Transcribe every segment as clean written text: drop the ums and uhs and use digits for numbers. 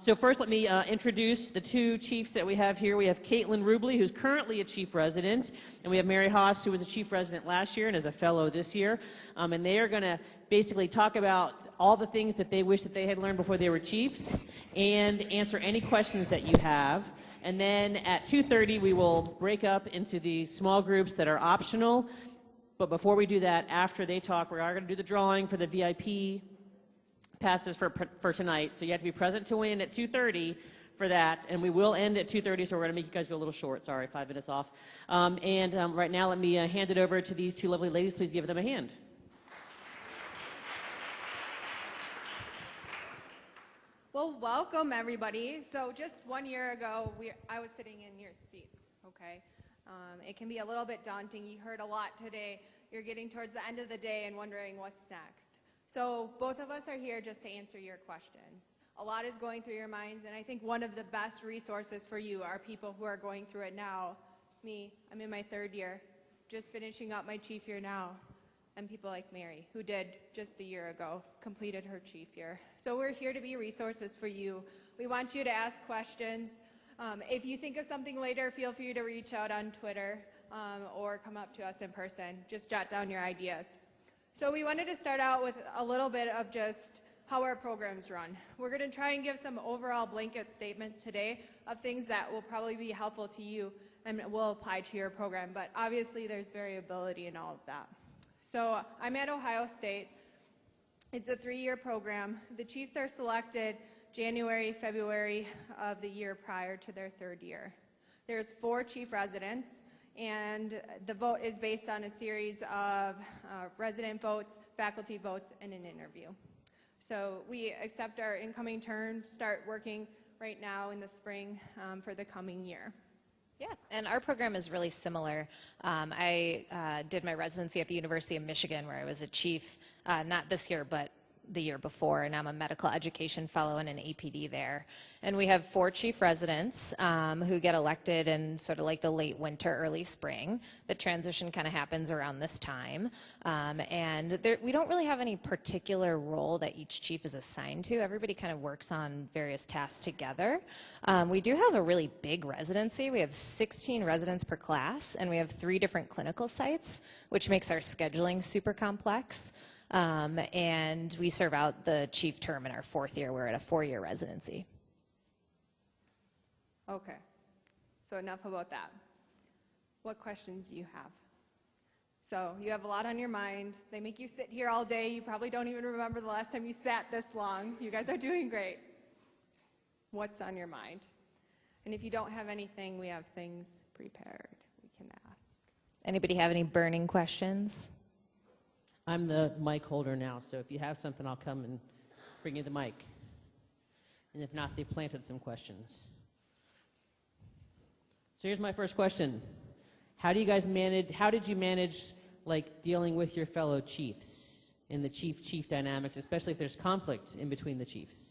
So first, let me introduce the two chiefs that we have here. We have Caitlin Rublee, who's currently a chief resident, and we have Mary Haas, who was a chief resident last year and is a fellow this year. And they are going to basically talk about all the things that they wish that they had learned before they were chiefs and answer any questions that you have. And then at 2:30, we will break up into the small groups that are optional. But before we do that, after they talk, we are going to do the drawing for the VIP passes for tonight. So you have to be present to win at 2:30 for that. And we will end at 2:30, so we're going to make you guys go a little short. Sorry, 5 minutes off. Right now, let me hand it over to these two lovely ladies. Please give them a hand. Well, welcome everybody. So just 1 year ago, I was sitting in your seats, okay? It can be a little bit daunting. You heard a lot today. You're getting towards the end of the day and wondering what's next. So both of us are here just to answer your questions. A lot is going through your minds, and I think one of the best resources for you are people who are going through it now. Me, I'm in my 3rd year, just finishing up my chief year now. And people like Mary, who did just a year ago, completed her chief year. So we're here to be resources for you. We want you to ask questions. If you think of something later, feel free to reach out on Twitter or come up to us in person. Just jot down your ideas. So we wanted to start out with a little bit of just how our programs run. We're going to try and give some overall blanket statements today of things that will probably be helpful to you and will apply to your program. But obviously there's variability in all of that. So I'm at Ohio State. It's a 3-year program. The Chiefs are selected January, February of the year prior to their 3rd year. There's 4 chief residents, and the vote is based on a series of resident votes, faculty votes, and an interview. So we accept our incoming term, start working right now in the spring for the coming year. Yeah, and our program is really similar. I did my residency at the University of Michigan, where I was a chief, not this year, but the year before, and I'm a medical education fellow and an APD there. And we have 4 chief residents who get elected in sort of like the late winter, early spring. The transition kind of happens around this time. We don't really have any particular role that each chief is assigned to. Everybody kind of works on various tasks together. We do have a really big residency. We have 16 residents per class, and we have 3 different clinical sites, which makes our scheduling super complex. And we serve out the chief term in our 4th year. We're at a 4-year residency. Okay, so enough about that. What questions do you have? So you have a lot on your mind. They make you sit here all day. You probably don't even remember the last time you sat this long. You guys are doing great. What's on your mind? And if you don't have anything, we have things prepared we can ask. Anybody have any burning questions? I'm the mic holder now, so if you have something, I'll come and bring you the mic. And if not, they've planted some questions. So here's my first question. How did you manage like dealing with your fellow chiefs in the chief-chief dynamics, especially if there's conflict in between the chiefs?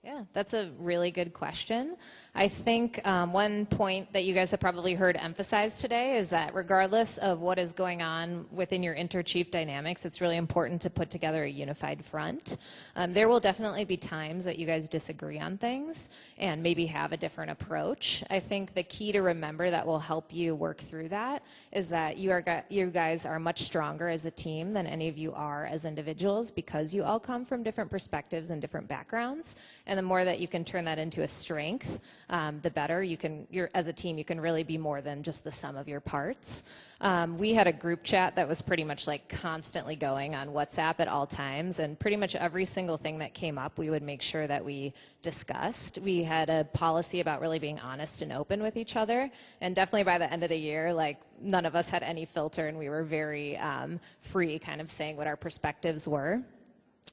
Yeah, that's a really good question. I think one point that you guys have probably heard emphasized today is that regardless of what is going on within your inter-chief dynamics, it's really important to put together a unified front. There will definitely be times that you guys disagree on things and maybe have a different approach. I think the key to remember that will help you work through that is that you guys are much stronger as a team than any of you are as individuals because you all come from different perspectives and different backgrounds. And the more that you can turn that into a strength, the better. As a team, you can really be more than just the sum of your parts. We had a group chat that was pretty much like constantly going on WhatsApp at all times, and pretty much every single thing that came up, we would make sure that we discussed. We had a policy about really being honest and open with each other, and definitely by the end of the year, like none of us had any filter, and we were very free kind of saying what our perspectives were.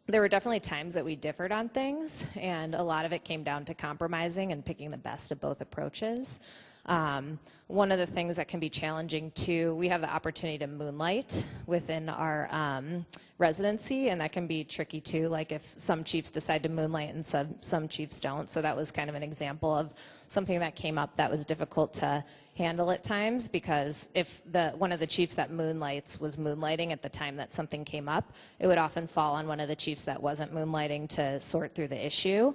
There were definitely times that we differed on things, and a lot of it came down to compromising and picking the best of both approaches. One of the things that can be challenging too, we have the opportunity to moonlight within our residency, and that can be tricky too, like if some chiefs decide to moonlight and some chiefs don't. So that was kind of an example of something that came up that was difficult to handle at times, because if one of the chiefs that moonlights was moonlighting at the time that something came up, it would often fall on one of the chiefs that wasn't moonlighting to sort through the issue.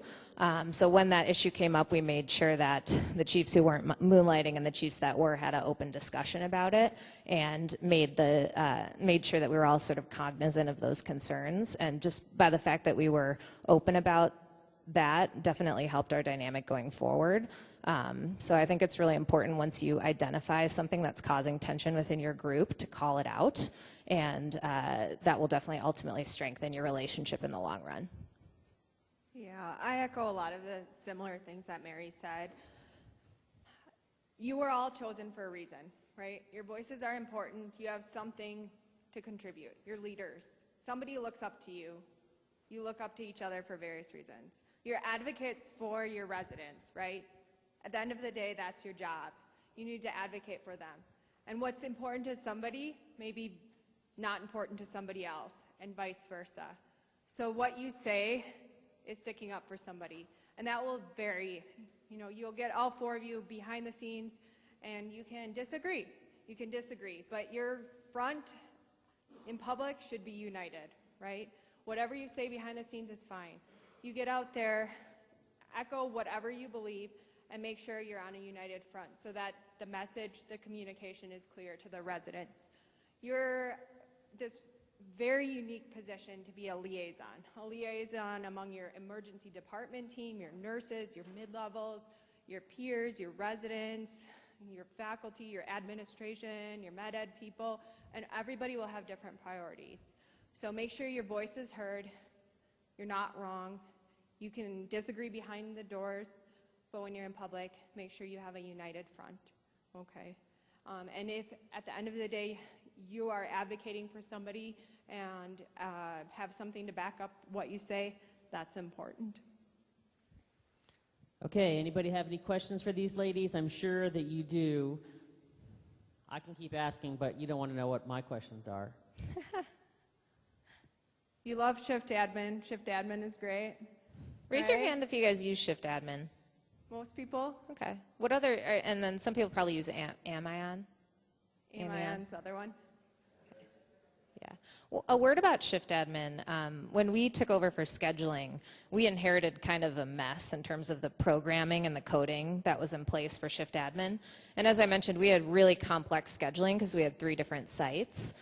So when that issue came up, we made sure that the chiefs who weren't moonlighting and the chiefs that were had an open discussion about it, and made sure that we were all sort of cognizant of those concerns. And just by the fact that we were open about that definitely helped our dynamic going forward. So I think it's really important once you identify something that's causing tension within your group to call it out, and that will definitely ultimately strengthen your relationship in the long run. Yeah, I echo a lot of the similar things that Mary said. You were all chosen for a reason, right? Your voices are important. You have something to contribute. You're leaders. Somebody looks up to you. You look up to each other for various reasons. You're advocates for your residents, right? At the end of the day, that's your job. You need to advocate for them. And what's important to somebody may be not important to somebody else, and vice versa. So what you say is sticking up for somebody, and that will vary. You know, you'll get all four of you behind the scenes, and you can disagree. You can disagree, but your front in public should be united, right? Whatever you say behind the scenes is fine. You get out there, echo whatever you believe, and make sure you're on a united front so that the message, the communication is clear to the residents. You're this very unique position to be a liaison among your emergency department team, your nurses, your mid-levels, your peers, your residents, your faculty, your administration, your med ed people, and everybody will have different priorities. So make sure your voice is heard. You're not wrong. You can disagree behind the doors, but when you're in public, make sure you have a united front, okay? And if at the end of the day, you are advocating for somebody and have something to back up what you say, that's important. Okay, anybody have any questions for these ladies? I'm sure that you do. I can keep asking, but you don't want to know what my questions are. You love Shift Admin. Shift Admin is great. Raise your hand if you guys use Shift Admin. Most people. Okay. What other, and then some people probably use Amion. Amion's the other one. Yeah. Well, a word about Shift Admin. When we took over for scheduling, we inherited kind of a mess in terms of the programming and the coding that was in place for Shift Admin. And as I mentioned, we had really complex scheduling because we had 3 different sites.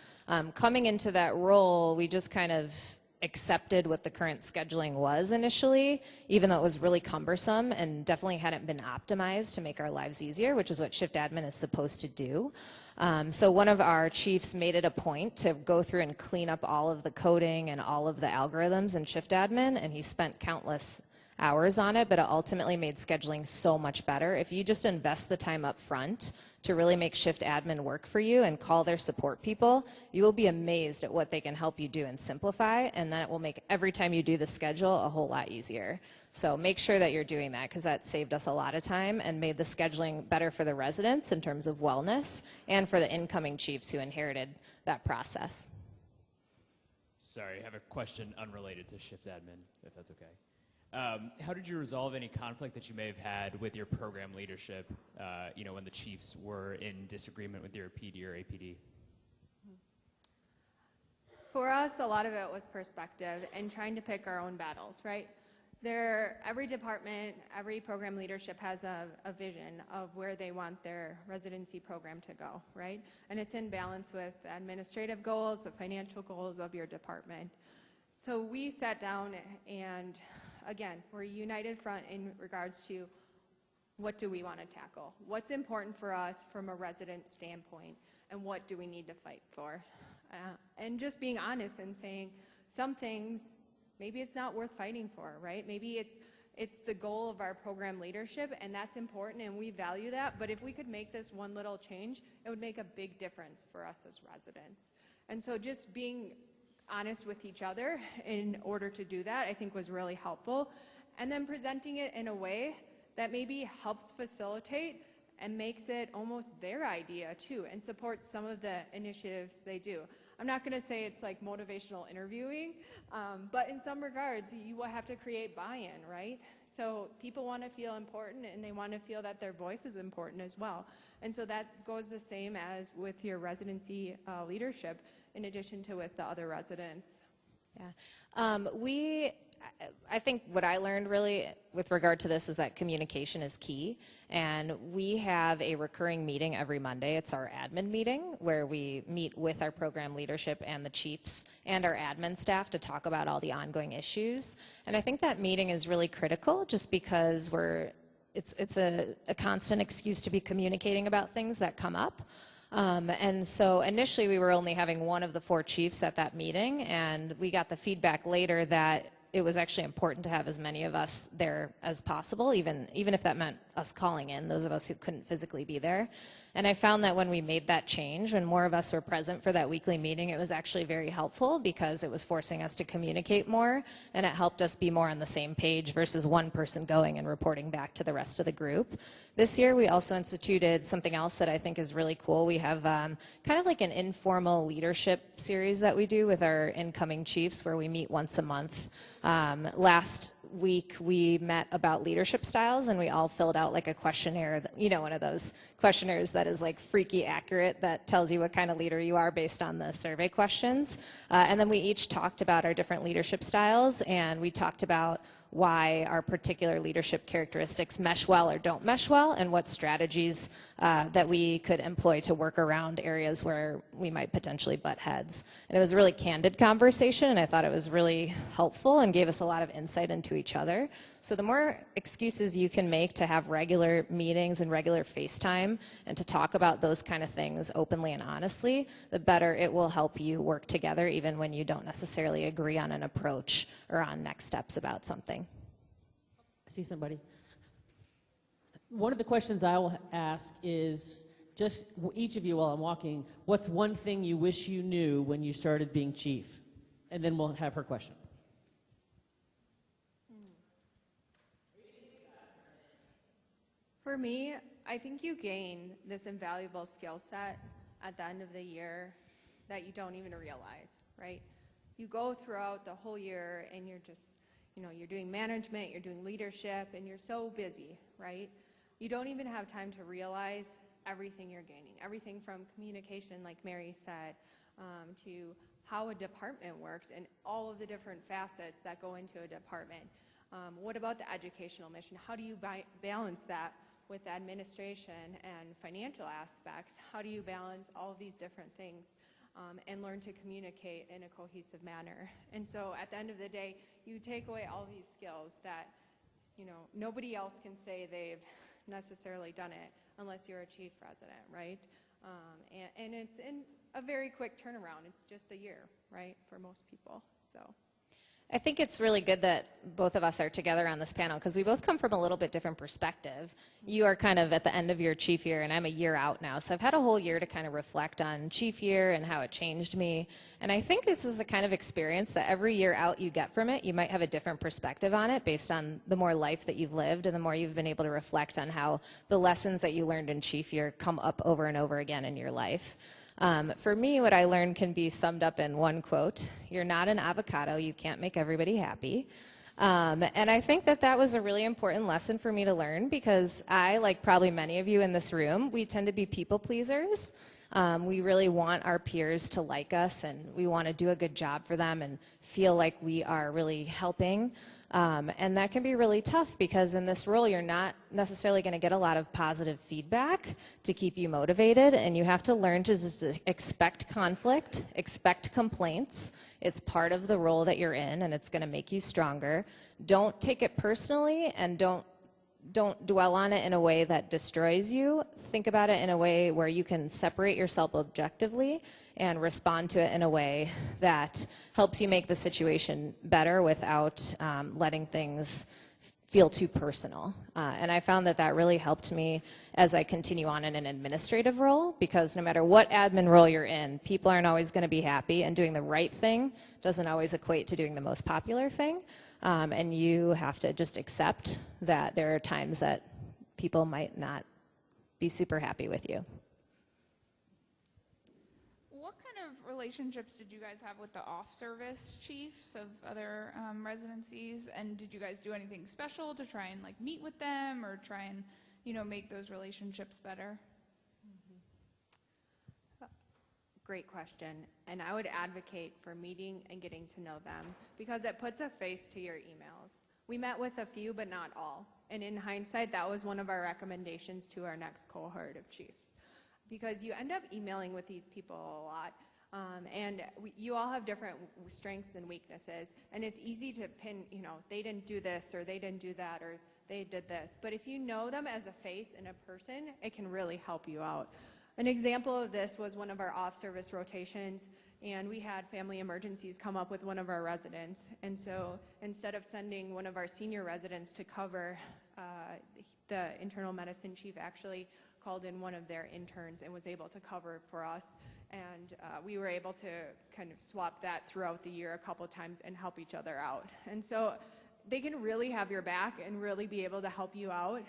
Coming into that role, we just kind of accepted what the current scheduling was initially, even though it was really cumbersome and definitely hadn't been optimized to make our lives easier, which is what Shift Admin is supposed to do. So one of our chiefs made it a point to go through and clean up all of the coding and all of the algorithms in Shift Admin, and he spent countless hours on it, but it ultimately made scheduling so much better. If you just invest the time up front to really make Shift Admin work for you and call their support people, you will be amazed at what they can help you do and simplify, and then it will make every time you do the schedule a whole lot easier. So make sure that you're doing that, because that saved us a lot of time and made the scheduling better for the residents in terms of wellness and for the incoming chiefs who inherited that process. Sorry, I have a question unrelated to Shift Admin, if that's okay. How did you resolve any conflict that you may have had with your program leadership, when the chiefs were in disagreement with your PD or APD? For us, a lot of it was perspective and trying to pick our own battles, right? Every department, every program leadership has a vision of where they want their residency program to go, right? And it's in balance with administrative goals, the financial goals of your department. So we sat down and, again, we're a united front in regards to what do we want to tackle? What's important for us from a resident standpoint, and what do we need to fight for? And just being honest and saying some things, maybe it's not worth fighting for, right? Maybe it's the goal of our program leadership, and that's important, and we value that. But if we could make this one little change, it would make a big difference for us as residents. And so just being honest with each other in order to do that, I think was really helpful. And then presenting it in a way that maybe helps facilitate and makes it almost their idea too, and supports some of the initiatives they do. I'm not going to say it's like motivational interviewing, but in some regards, you will have to create buy-in, right? So people want to feel important, and they want to feel that their voice is important as well. And so that goes the same as with your residency leadership, in addition to with the other residents. Yeah. We I think what I learned really with regard to this is that communication is key. And we have a recurring meeting every Monday. It's our admin meeting where we meet with our program leadership and the chiefs and our admin staff to talk about all the ongoing issues. And I think that meeting is really critical just because it's a constant excuse to be communicating about things that come up. And so initially we were only having one of the 4 chiefs at that meeting, and we got the feedback later that it was actually important to have as many of us there as possible, even if that meant us calling in, those of us who couldn't physically be there. And I found that when we made that change, when more of us were present for that weekly meeting, it was actually very helpful because it was forcing us to communicate more, and it helped us be more on the same page versus one person going and reporting back to the rest of the group. This year, we also instituted something else that I think is really cool. We have kind of like an informal leadership series that we do with our incoming chiefs where we meet once a month. Last week we met about leadership styles, and we all filled out like a questionnaire, one of those questionnaires that is like freaky accurate that tells you what kind of leader you are based on the survey questions. And then we each talked about our different leadership styles, and we talked about why our particular leadership characteristics mesh well or don't mesh well, and what strategies that we could employ to work around areas where we might potentially butt heads. And it was a really candid conversation, and I thought it was really helpful and gave us a lot of insight into each other. So the more excuses you can make to have regular meetings and regular FaceTime and to talk about those kind of things openly and honestly, the better it will help you work together even when you don't necessarily agree on an approach or on next steps about something. I see somebody. One of the questions I will ask is, just each of you while I'm walking, what's one thing you wish you knew when you started being chief? And then we'll have her question. For me, I think you gain this invaluable skill set at the end of the year that you don't even realize, right? You go throughout the whole year and you're just, you're doing management, you're doing leadership, and you're so busy, right? You don't even have time to realize everything you're gaining, everything from communication, like Mary said, to how a department works and all of the different facets that go into a department. What about the educational mission? How do you balance that with administration and financial aspects? How do you balance all of these different things and learn to communicate in a cohesive manner? And so at the end of the day, you take away all these skills that, nobody else can say they've necessarily done it unless you're a chief resident, right? And it's in a very quick turnaround. It's just a year, right, for most people, so. I think it's really good that both of us are together on this panel because we both come from a little bit different perspective. You are kind of at the end of your chief year, and I'm a year out now. So I've had a whole year to kind of reflect on chief year and how it changed me. And I think this is the kind of experience that every year out you get from it, you might have a different perspective on it based on the more life that you've lived and the more you've been able to reflect on how the lessons that you learned in chief year come up over and over again in your life. For me, what I learned can be summed up in one quote: you're not an avocado, you can't make everybody happy. And I think that was a really important lesson for me to learn because I, like probably many of you in this room, we tend to be people pleasers. We really want our peers to like us, and we want to do a good job for them and feel like we are really helping. And that can be really tough because in this role, you're not necessarily going to get a lot of positive feedback to keep you motivated, and you have to learn to just expect conflict, expect complaints. It's part of the role that you're in, and it's going to make you stronger. Don't take it personally, and don't dwell on it in a way that destroys you. Think about it in a way where you can separate yourself objectively and respond to it in a way that helps you make the situation better without letting things feel too personal. And I found that really helped me as I continue on in an administrative role, because no matter what admin role you're in, people aren't always going to be happy, and doing the right thing doesn't always equate to doing the most popular thing. And you have to just accept that there are times that people might not be super happy with you. What kind of relationships did you guys have with the off-service chiefs of other residencies? And did you guys do anything special to try and meet with them or try and, make those relationships better? Great question. And I would advocate for meeting and getting to know them because it puts a face to your emails. We met with a few, but not all. And in hindsight, that was one of our recommendations to our next cohort of chiefs. Because you end up emailing with these people a lot. You all have different strengths and weaknesses, and it's easy to pin, they didn't do this, or they didn't do that, or they did this. But if you know them as a face and a person, it can really help you out. An example of this was one of our off-service rotations, and we had family emergencies come up with one of our residents. And so instead of sending one of our senior residents to cover, the internal medicine chief actually called in one of their interns and was able to cover for us. And we were able to kind of swap that throughout the year a couple times and help each other out. And so they can really have your back and really be able to help you out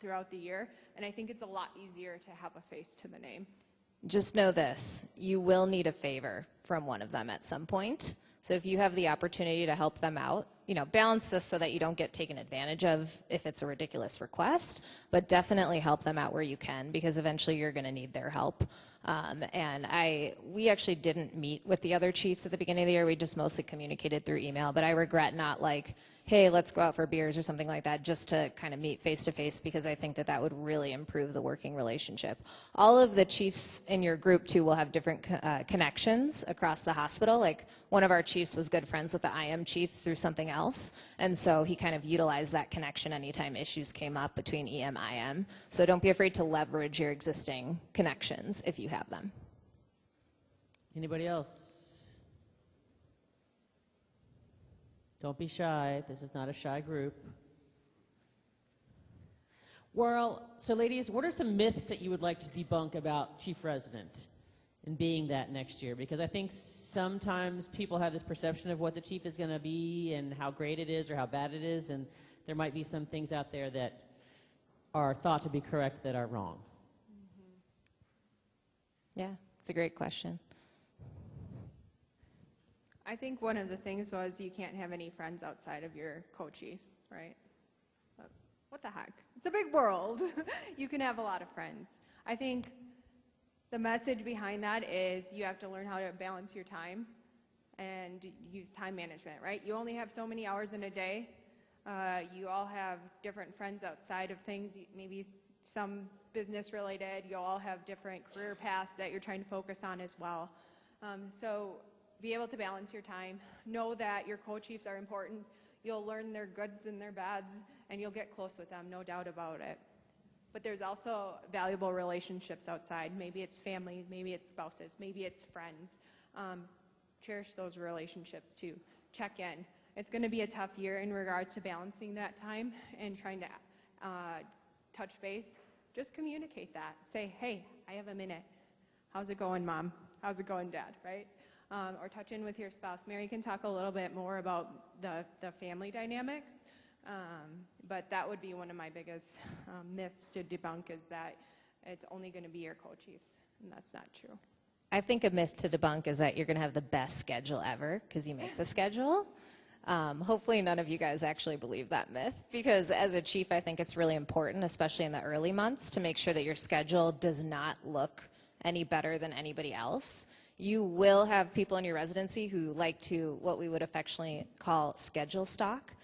throughout the year. And I think it's a lot easier to have a face to the name. Just know this, you will need a favor from one of them at some point. So if you have the opportunity to help them out, balance this so that you don't get taken advantage of if it's a ridiculous request, but definitely help them out where you can because eventually you're going to need their help. We actually didn't meet with the other chiefs at the beginning of the year. We just mostly communicated through email, but I regret not hey, let's go out for beers or something like that just to kind of meet face to face because I think that would really improve the working relationship. All of the chiefs in your group too will have different connections across the hospital. Like one of our chiefs was good friends with the IM chief through something else, and so he kind of utilized that connection anytime issues came up between EM, IM. So don't be afraid to leverage your existing connections if you have them. Anybody else? Don't be shy. This is not a shy group. Well, so ladies, what are some myths that you would like to debunk about chief resident and being that next year? Because I think sometimes people have this perception of what the chief is going to be and how great it is or how bad it is, and there might be some things out there that are thought to be correct that are wrong. Yeah, it's a great question. I think one of the things was you can't have any friends outside of your co-chiefs, right? But what the heck? It's a big world. You can have a lot of friends. I think the message behind that is you have to learn how to balance your time and use time management, right? You only have so many hours in a day. You all have different friends outside of things, maybe some business related. You all have different career paths that you're trying to focus on as well. So be able to balance your time. Know that your co-chiefs are important. You'll learn their goods and their bads, and you'll get close with them, no doubt about it. But there's also valuable relationships outside. Maybe it's family, maybe it's spouses, maybe it's friends. Cherish those relationships too. Check in. It's going to be a tough year in regards to balancing that time and trying to touch base. Just communicate that. Say, hey, I have a minute. How's it going, Mom? How's it going, Dad, right? Or touch in with your spouse. Mary can talk a little bit more about the family dynamics, but that would be one of my biggest myths to debunk is that it's only going to be your co-chiefs, and that's not true. I think a myth to debunk is that you're going to have the best schedule ever because you make the schedule. Hopefully none of you guys actually believe that myth because as a chief, I think it's really important, especially in the early months, to make sure that your schedule does not look any better than anybody else. You will have people in your residency who like to, what we would affectionately call schedule stock.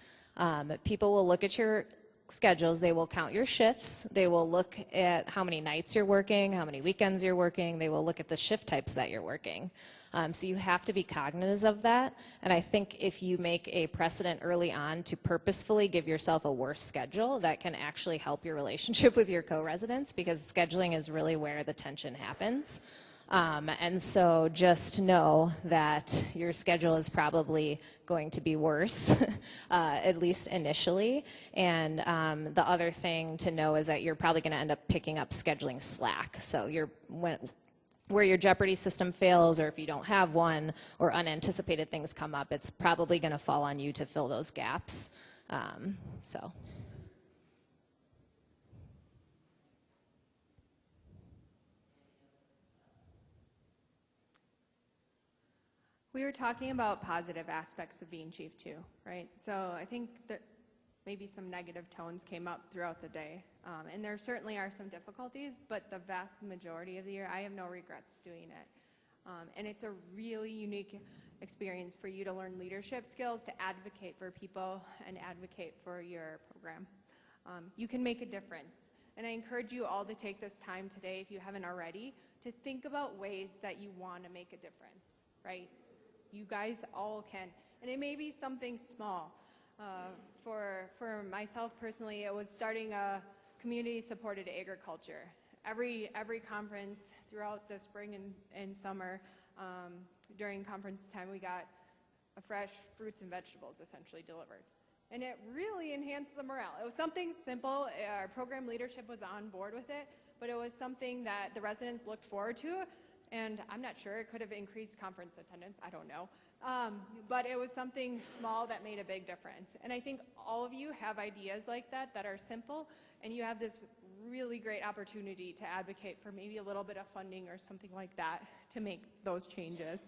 People will look at your schedules, they will count your shifts, they will look at how many nights you're working, how many weekends you're working, they will look at the shift types that you're working. So you have to be cognizant of that, and I think if you make a precedent early on to purposefully give yourself a worse schedule, that can actually help your relationship with your co-residents because scheduling is really where the tension happens. And so just know that your schedule is probably going to be worse, at least initially. And the other thing to know is that you're probably going to end up picking up scheduling slack. So where your Jeopardy system fails, or if you don't have one, or unanticipated things come up, it's probably going to fall on you to fill those gaps. We were talking about positive aspects of being chief too, right? So I think that maybe some negative tones came up throughout the day. And there certainly are some difficulties, but the vast majority of the year, I have no regrets doing it. And it's a really unique experience for you to learn leadership skills, to advocate for people and advocate for your program. You can make a difference. And I encourage you all to take this time today, if you haven't already, to think about ways that you want to make a difference, right? You guys all can. And it may be something small. For myself personally, it was starting a community-supported agriculture. Every conference throughout the spring and summer, during conference time, we got fresh fruits and vegetables essentially delivered. And it really enhanced the morale. It was something simple. Our program leadership was on board with it, but it was something that the residents looked forward to. And I'm not sure, it could have increased conference attendance, I don't know. But it was something small that made a big difference. And I think all of you have ideas like that that are simple, and you have this really great opportunity to advocate for maybe a little bit of funding or something like that to make those changes.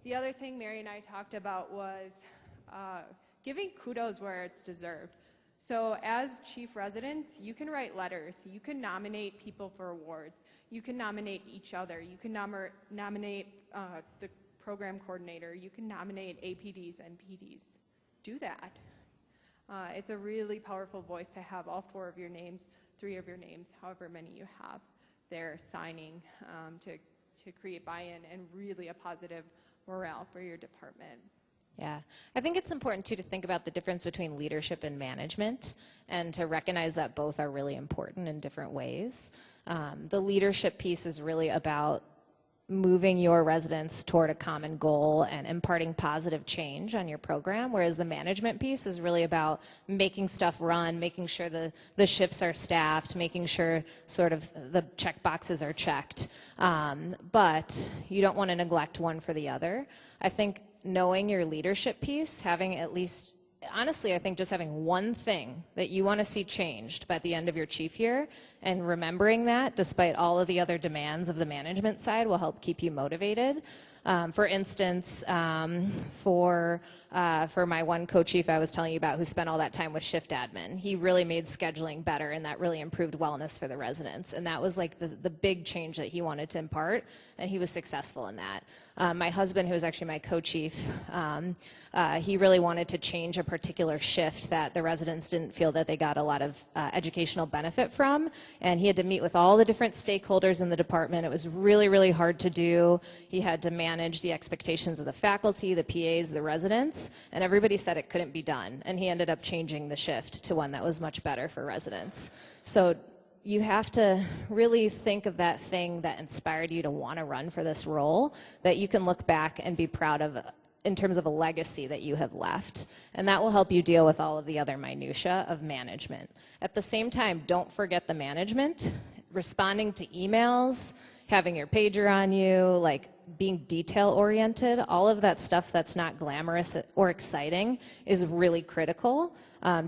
The other thing Mary and I talked about was giving kudos where it's deserved. So as chief residents, you can write letters, you can nominate people for awards, you can nominate each other, you can nominate the program coordinator, you can nominate APDs and PDs. Do that. It's a really powerful voice to have all 4 of your names, 3 of your names, however many you have there signing to create buy-in and really a positive morale for your department. Yeah, I think it's important too to think about the difference between leadership and management and to recognize that both are really important in different ways. The leadership piece is really about moving your residents toward a common goal and imparting positive change on your program, whereas the management piece is really about making stuff run, making sure the shifts are staffed, making sure sort of the check boxes are checked. But you don't want to neglect one for the other. I think knowing your leadership piece, having at least, honestly, I think just having one thing that you want to see changed by the end of your chief year and remembering that despite all of the other demands of the management side will help keep you motivated. For instance, for my one co-chief I was telling you about who spent all that time with shift admin, he really made scheduling better and that really improved wellness for the residents. And that was like the big change that he wanted to impart, and he was successful in that. My husband, who was actually my co-chief, he really wanted to change a particular shift that the residents didn't feel that they got a lot of educational benefit from, and he had to meet with all the different stakeholders in the department. It was really, really hard to do. He had to manage the expectations of the faculty, the PAs, the residents, and everybody said it couldn't be done, and he ended up changing the shift to one that was much better for residents. So you have to really think of that thing that inspired you to want to run for this role that you can look back and be proud of in terms of a legacy that you have left. And that will help you deal with all of the other minutia of management. At the same time, don't forget the management. Responding to emails, having your pager on you, like being detail-oriented, all of that stuff that's not glamorous or exciting is really critical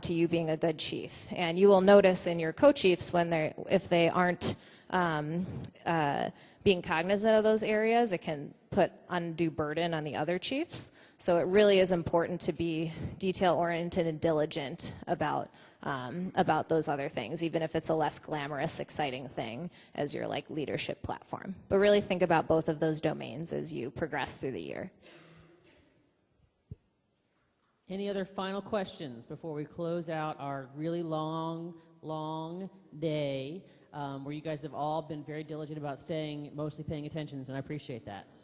to you being a good chief. And you will notice in your co-chiefs if they aren't being cognizant of those areas, it can put undue burden on the other chiefs. So it really is important to be detail-oriented and diligent about those other things, even if it's a less glamorous, exciting thing as your like leadership platform. But really think about both of those domains as you progress through the year. Any other final questions before we close out our really long day where you guys have all been very diligent about mostly paying attention, and I appreciate that.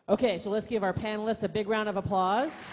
Okay, so let's give our panelists a big round of applause.